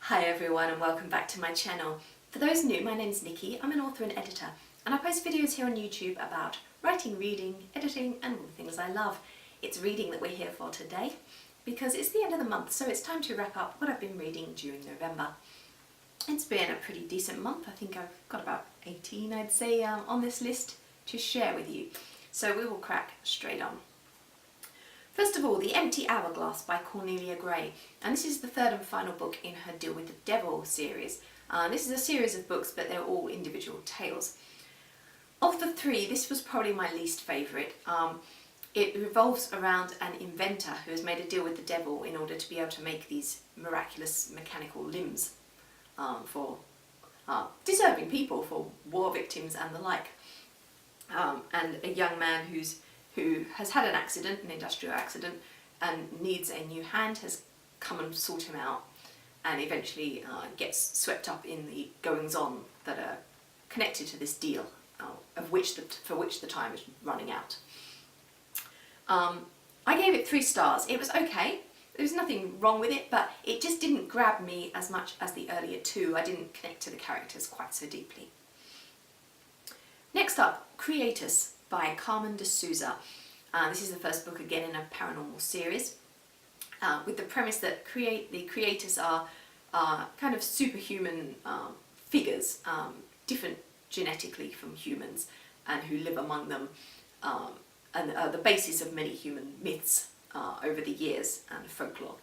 Hi everyone and welcome back to my channel. For those new, my name's Nicki, I'm an author and editor and I post videos here on YouTube about writing, reading, editing and all the things I love. It's reading that we're here for today because it's the end of the month, so it's time to wrap up what I've been reading during November. It's been a pretty decent month. I think I've got about 18 I'd say on this list to share with you, so we will crack straight on. First of all, The Empty Hourglass by Cornelia Gray, and this is the third and final book in her Deal with the Devil series. This is a series of books, but they're all individual tales. Of the three, this was probably my least favourite. It revolves around an inventor who has made a deal with the devil in order to be able to make these miraculous mechanical limbs for deserving people, for war victims and the like. And a young man who has had an accident, an industrial accident, and needs a new hand, has come and sought him out and eventually gets swept up in the goings-on that are connected to this deal, for which the time is running out. I gave it 3 stars. It was okay. There was nothing wrong with it, but it just didn't grab me as much as the earlier 2. I didn't connect to the characters quite so deeply. Next up, Creatus by Carmen DeSousa. This is the first book again in a paranormal series, with the premise that the creators are kind of superhuman figures, different genetically from humans, and who live among them, and are the basis of many human myths over the years and folklore.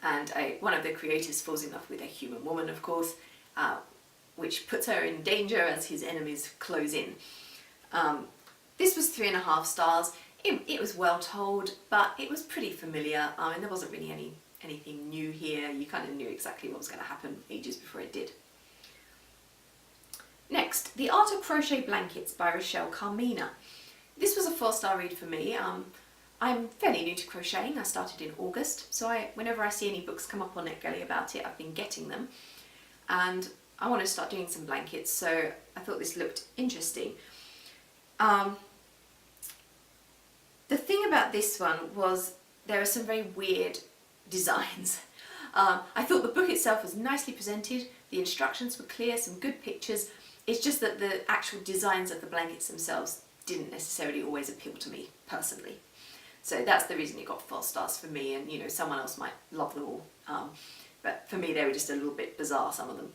And one of the creators falls in love with a human woman, of course, which puts her in danger as his enemies close in. This was 3.5 stars. It was well told, but it was pretty familiar. There wasn't really anything new here. You kind of knew exactly what was going to happen ages before it did. Next, The Art of Crochet Blankets by Rachele, Carmina. This was a 4-star read for me. I'm fairly new to crocheting. I started in August, so whenever I see any books come up on NetGalley about it, I've been getting them. And I want to start doing some blankets, so I thought this looked interesting. The thing about this one was there are some very weird designs. I thought the book itself was nicely presented, the instructions were clear, some good pictures. It's just that the actual designs of the blankets themselves didn't necessarily always appeal to me personally. So that's the reason it got 4 stars for me, and someone else might love them all. But for me they were just a little bit bizarre, some of them.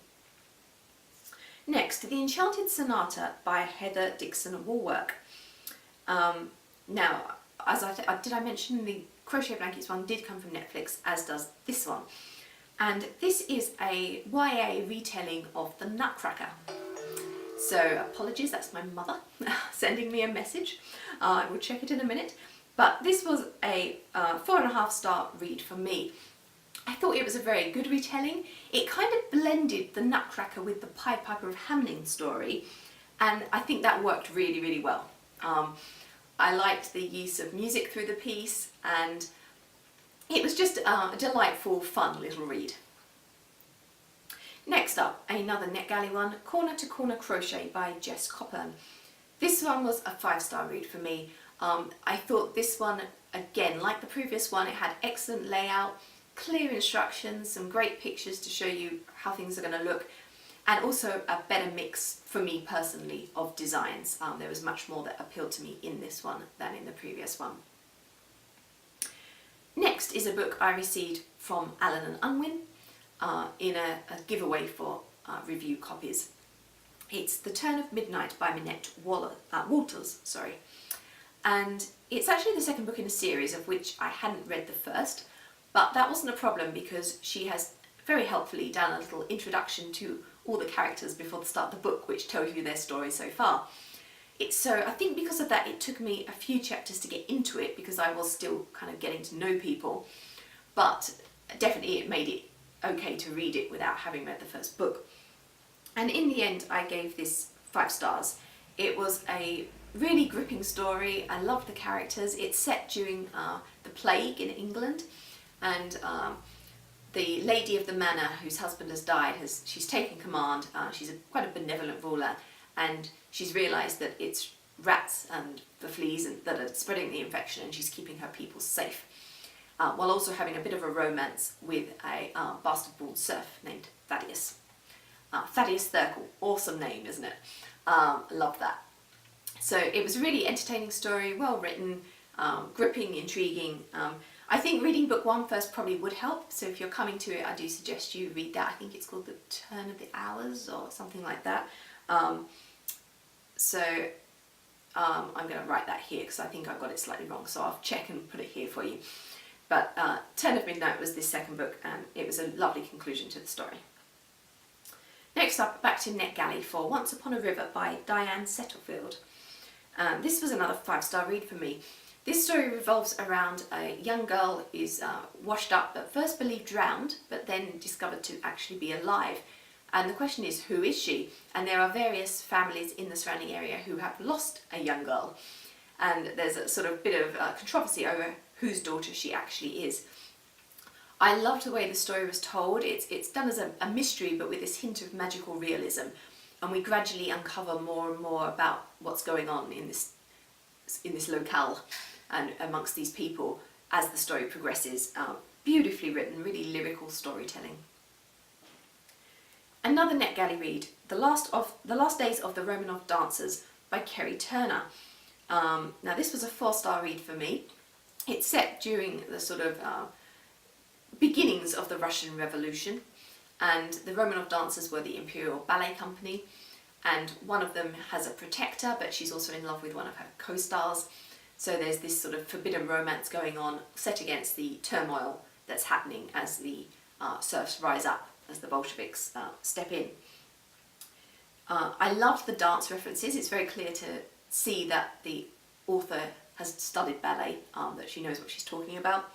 Next, The Enchanted Sonata by Heather Dixon Wallwork. Now, did I mention the Crochet Blankets one did come from Netflix, as does this one. And this is a YA retelling of The Nutcracker. So apologies, that's my mother sending me a message. I will check it in a minute. But this was a 4.5 star read for me. I thought it was a very good retelling. It kind of blended the Nutcracker with the Pied Piper of Hamelin story, and I think that worked really, really well. I liked the use of music through the piece, and it was just a delightful, fun little read. Next up, another NetGalley one, Corner to Corner Crochet by Jess Copporn. This one was a 5-star read for me. I thought this one, again, like the previous one, it had excellent layout, clear instructions, some great pictures to show you how things are going to look, and also a better mix for me personally of designs. There was much more that appealed to me in this one than in the previous one. Next is a book I received from Allen and Unwin in a giveaway for review copies. It's The Turn of Midnight by Minette Walters, and it's actually the second book in a series of which I hadn't read the first. But that wasn't a problem because she has very helpfully done a little introduction to all the characters before the start of the book, which tells you their story so far. So I think because of that it took me a few chapters to get into it because I was still kind of getting to know people, but definitely it made it okay to read it without having read the first book. And in the end I gave this 5 stars. It was a really gripping story. I loved the characters. It's set during the plague in England. And the lady of the manor, whose husband has died, she's taken command. She's quite a benevolent ruler, and she's realised that it's rats and the fleas that are spreading the infection, and she's keeping her people safe. while also having a bit of a romance with a bastard-born serf named Thaddeus. Thaddeus Thurkel, awesome name, isn't it? Love that. So it was a really entertaining story, well written, gripping, intriguing. I think reading book 1 first probably would help, so if you're coming to it, I do suggest you read that. I think it's called The Turn of the Hours or something like that. I'm going to write that here because I think I got it slightly wrong, so I'll check and put it here for you. But Turn of Midnight was this second book, and it was a lovely conclusion to the story. Next up, back to NetGalley for Once Upon a River by Diane Setterfield. This was another 5-star read for me. This story revolves around a young girl who is washed up, at first believed drowned, but then discovered to actually be alive. And the question is, who is she? And there are various families in the surrounding area who have lost a young girl. And there's a sort of bit of controversy over whose daughter she actually is. I loved the way the story was told. It's done as a mystery, but with this hint of magical realism. And we gradually uncover more and more about what's going on in this locale and amongst these people as the story progresses. Beautifully written, really lyrical storytelling. Another NetGalley read, The Last Days of the Romanov Dancers by Kerri Turner. Now this was a 4-star read for me. It's set during the sort of beginnings of the Russian Revolution, and the Romanov dancers were the Imperial Ballet Company, and one of them has a protector, but she's also in love with one of her co-stars. So there's this sort of forbidden romance going on, set against the turmoil that's happening as the serfs rise up, as the Bolsheviks step in. I loved the dance references. It's very clear to see that the author has studied ballet, that she knows what she's talking about.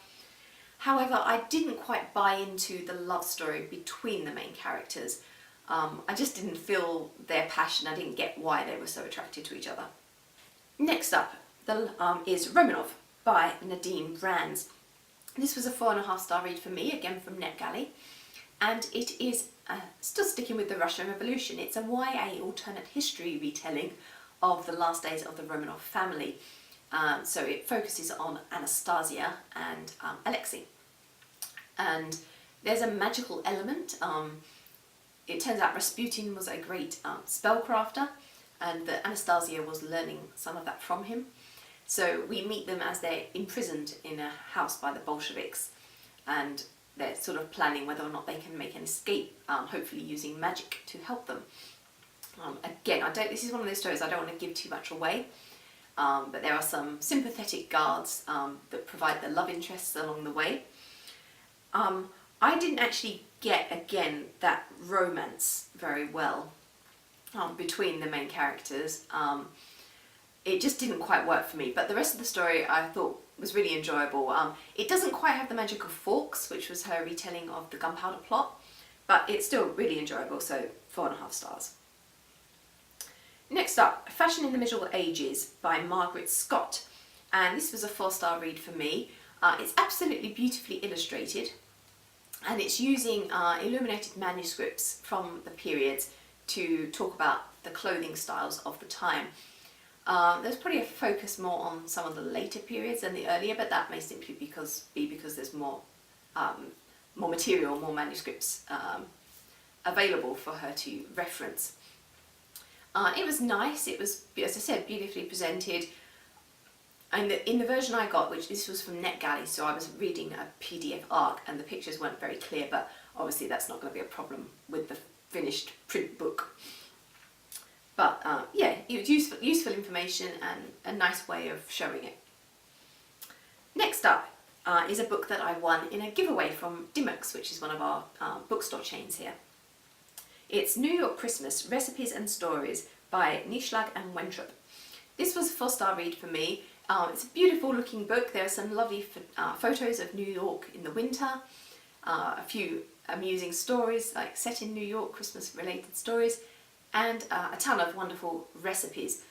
However, I didn't quite buy into the love story between the main characters. I just didn't feel their passion. I didn't get why they were so attracted to each other. Next up is Romanov by Nadine Brands. This was a 4.5-star read for me, again from NetGalley, and it is still sticking with the Russian Revolution. It's a YA alternate history retelling of the last days of the Romanov family. So it focuses on Anastasia and Alexei. And there's a magical element. It turns out Rasputin was a great spellcrafter, and that Anastasia was learning some of that from him. So we meet them as they're imprisoned in a house by the Bolsheviks, and they're sort of planning whether or not they can make an escape, hopefully using magic to help them. Again, this is one of those stories I don't want to give too much away, but there are some sympathetic guards that provide the love interests along the way. I didn't actually get, again, that romance very well between the main characters. It just didn't quite work for me, but the rest of the story I thought was really enjoyable. It doesn't quite have the magic of Forks, which was her retelling of the Gunpowder Plot, but it's still really enjoyable, so 4.5 stars. Next up, Fashion in the Middle Ages by Margaret Scott, and this was a 4-star read for me. It's absolutely beautifully illustrated, and it's using illuminated manuscripts from the periods to talk about the clothing styles of the time. There's probably a focus more on some of the later periods than the earlier, but that may simply be because there's more material, more manuscripts available for her to reference. It was nice. It was, as I said, beautifully presented. And in the version I got, which this was from NetGalley, so I was reading a PDF ARC, and the pictures weren't very clear, but obviously that's not going to be a problem with the finished print book. But yeah, it was useful information and a nice way of showing it. Next up is a book that I won in a giveaway from Dimmocks, which is one of our bookstore chains here. It's New York Christmas, Recipes and Stories by Nieschlag and Wentrup. This was a 4-star read for me. It's a beautiful looking book. There are some lovely photos of New York in the winter, a few amusing stories like set in New York, Christmas related stories, and a ton of wonderful recipes.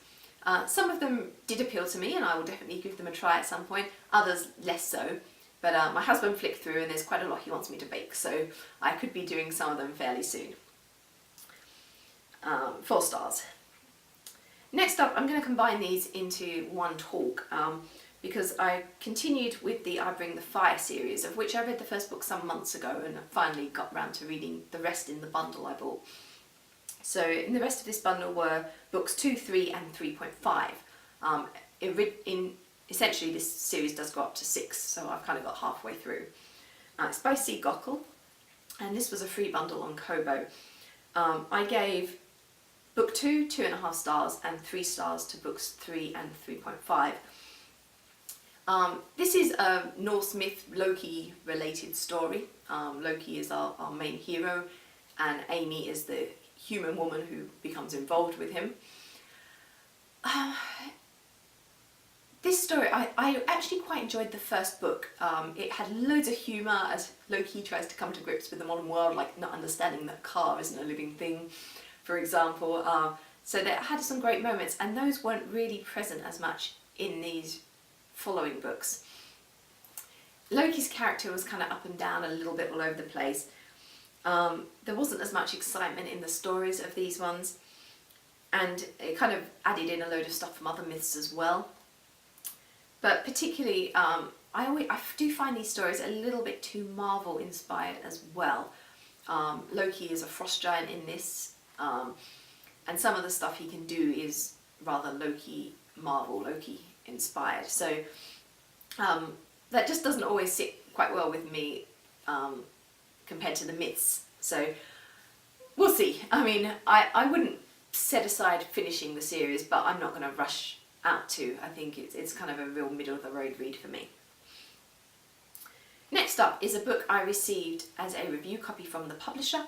Some of them did appeal to me, and I will definitely give them a try at some point, others less so. But my husband flicked through and there's quite a lot he wants me to bake, so I could be doing some of them fairly soon. 4 stars. Next up, I'm going to combine these into one talk. because I continued with the I Bring the Fire series, of which I read the first book some months ago and finally got round to reading the rest in the bundle I bought. So in the rest of this bundle were books 2, 3 and 3.5. Essentially this series does go up to 6, so I've kind of got halfway through. It's by C. Gockel, and this was a free bundle on Kobo. I gave book 2 2.5 stars and 3 stars to books 3 and 3.5. This is a Norse myth Loki related story. Loki is our main hero, and Amy is the human woman who becomes involved with him. This story, I actually quite enjoyed the first book. It had loads of humour as Loki tries to come to grips with the modern world, like not understanding that a car isn't a living thing, for example. So that had some great moments, and those weren't really present as much in these following books. Loki's character was kind of up and down, a little bit all over the place. There wasn't as much excitement in the stories of these ones, and it kind of added in a load of stuff from other myths as well. But particularly, I do find these stories a little bit too Marvel inspired as well. Loki is a frost giant in this, and some of the stuff he can do is rather Loki inspired. So that just doesn't always sit quite well with me compared to the myths. So we'll see. I mean, I wouldn't set aside finishing the series, but I'm not going to rush out to. I think it's kind of a real middle of the road read for me. Next up is a book I received as a review copy from the publisher,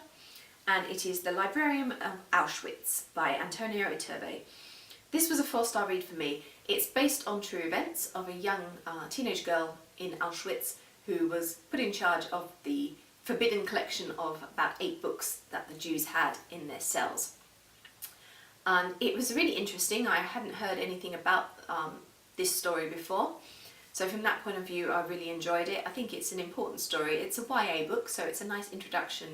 and it is The Librarian of Auschwitz by Antonio Iturbe. This was a 4-star read for me. It's based on true events of a young teenage girl in Auschwitz who was put in charge of the forbidden collection of about 8 books that the Jews had in their cells. And it was really interesting. I hadn't heard anything about this story before. So from that point of view, I really enjoyed it. I think it's an important story. It's a YA book, so it's a nice introduction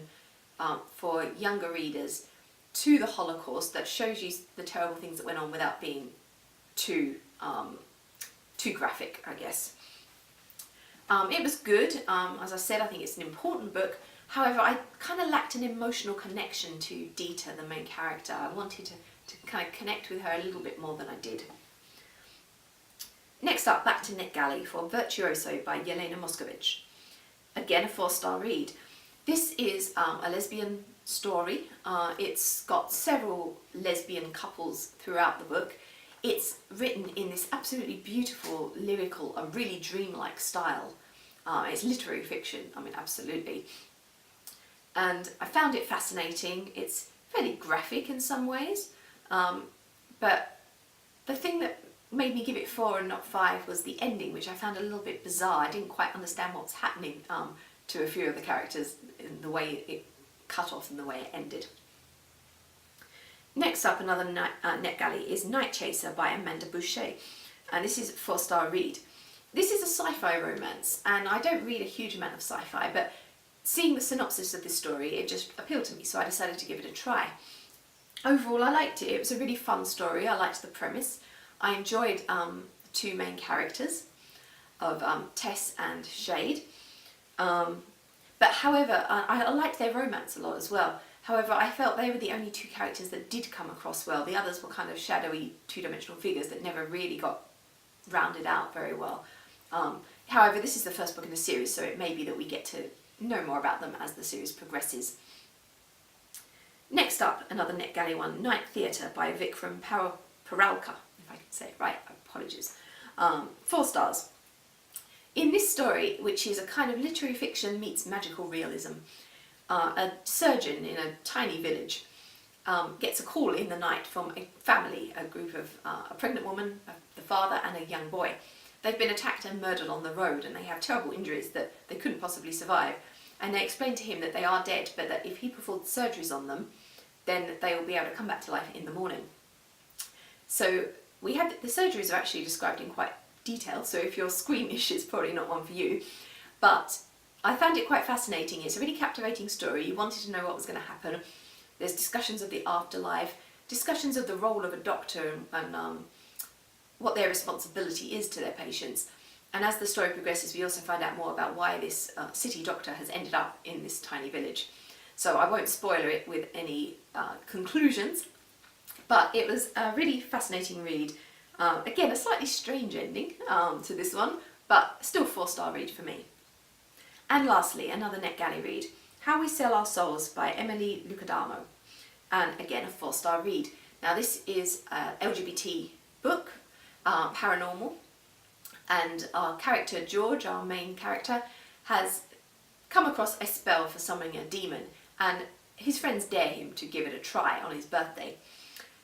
for younger readers to the Holocaust that shows you the terrible things that went on without being too graphic, I guess. It was good. As I said, I think it's an important book. However, I kind of lacked an emotional connection to Dita, the main character. I wanted to kind of connect with her a little bit more than I did. Next up, back to NetGalley for Virtuoso by Yelena Moskovich. Again, a 4-star read. This is a lesbian story. It's got several lesbian couples throughout the book. It's written in this absolutely beautiful, lyrical, a really dreamlike style. It's literary fiction, I mean, absolutely. And I found it fascinating. It's fairly graphic in some ways, but the thing that made me give it 4 and not 5 was the ending, which I found a little bit bizarre. I didn't quite understand what was happening to a few of the characters in the way it cut off and the way it ended. Next up, another NetGalley is Nightchaser by Amanda Boucher, and this is a 4-star read. This is a sci-fi romance, and I don't read a huge amount of sci-fi, but seeing the synopsis of this story, it just appealed to me, so I decided to give it a try. Overall, I liked it. It was a really fun story. I liked the premise. I enjoyed the 2 main characters of Tess and Shade. But however, I liked their romance a lot as well. However, I felt they were the only 2 characters that did come across well. The others were kind of shadowy 2-dimensional figures that never really got rounded out very well. However, this is the first book in the series, so it may be that we get to know more about them as the series progresses. Next up, another NetGalley one, Night Theatre by Vikram Paralka, if I can say it right, apologies. 4 stars. In this story, which is a kind of literary fiction meets magical realism, a surgeon in a tiny village gets a call in the night from a family, a group of a pregnant woman, the father and a young boy. They've been attacked and murdered on the road, and they have terrible injuries that they couldn't possibly survive. And they explain to him that they are dead, but that if he performed surgeries on them, then they will be able to come back to life in the morning. So we had the surgeries are actually described in quite detail, so if you're squeamish, it's probably not one for you. But I found it quite fascinating. It's a really captivating story. You wanted to know what was going to happen. There's discussions of the afterlife, discussions of the role of a doctor, and what their responsibility is to their patients. And as the story progresses, we also find out more about why this city doctor has ended up in this tiny village. So I won't spoiler it with any conclusions, but it was a really fascinating read. Again, a slightly strange ending to this one, but still 4-star read for me. And lastly, another NetGalley read, How We Sell Our Souls by Emily Lucadamo. And again, a 4-star read. Now this is an LGBT book, paranormal, and our character George, our main character, has come across a spell for summoning a demon, and his friends dare him to give it a try on his birthday.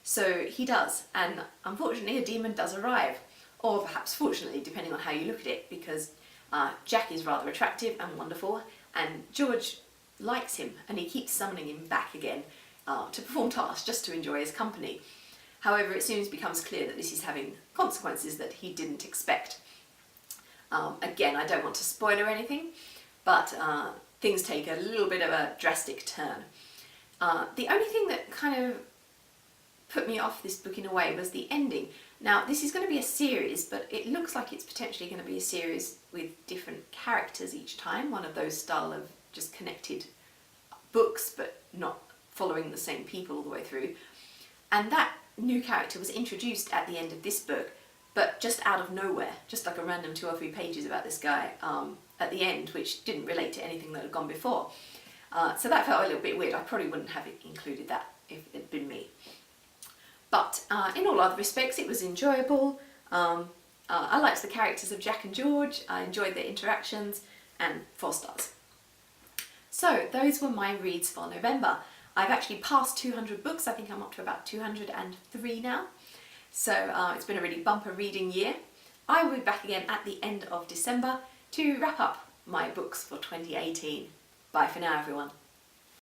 So he does, and unfortunately a demon does arrive, or perhaps fortunately, depending on how you look at it, because Jack is rather attractive and wonderful, and George likes him, and he keeps summoning him back again to perform tasks just to enjoy his company. However, it soon becomes clear that this is having consequences that he didn't expect. Again, I don't want to spoiler anything, but things take a little bit of a drastic turn. The only thing that kind of put me off this book in a way was the ending. Now, this is going to be a series, but it looks like it's potentially going to be a series with different characters each time, one of those style of just connected books, but not following the same people all the way through. And that new character was introduced at the end of this book, but just out of nowhere, just like a random 2 or 3 pages about this guy at the end, which didn't relate to anything that had gone before. So that felt a little bit weird. I probably wouldn't have included that if it had been me. But in all other respects, it was enjoyable. I liked the characters of Jack and George. I enjoyed their interactions, and 4 stars. So those were my reads for November. I've actually passed 200 books. I think I'm up to about 203 now. So it's been a really bumper reading year. I will be back again at the end of December to wrap up my books for 2018. Bye for now, everyone.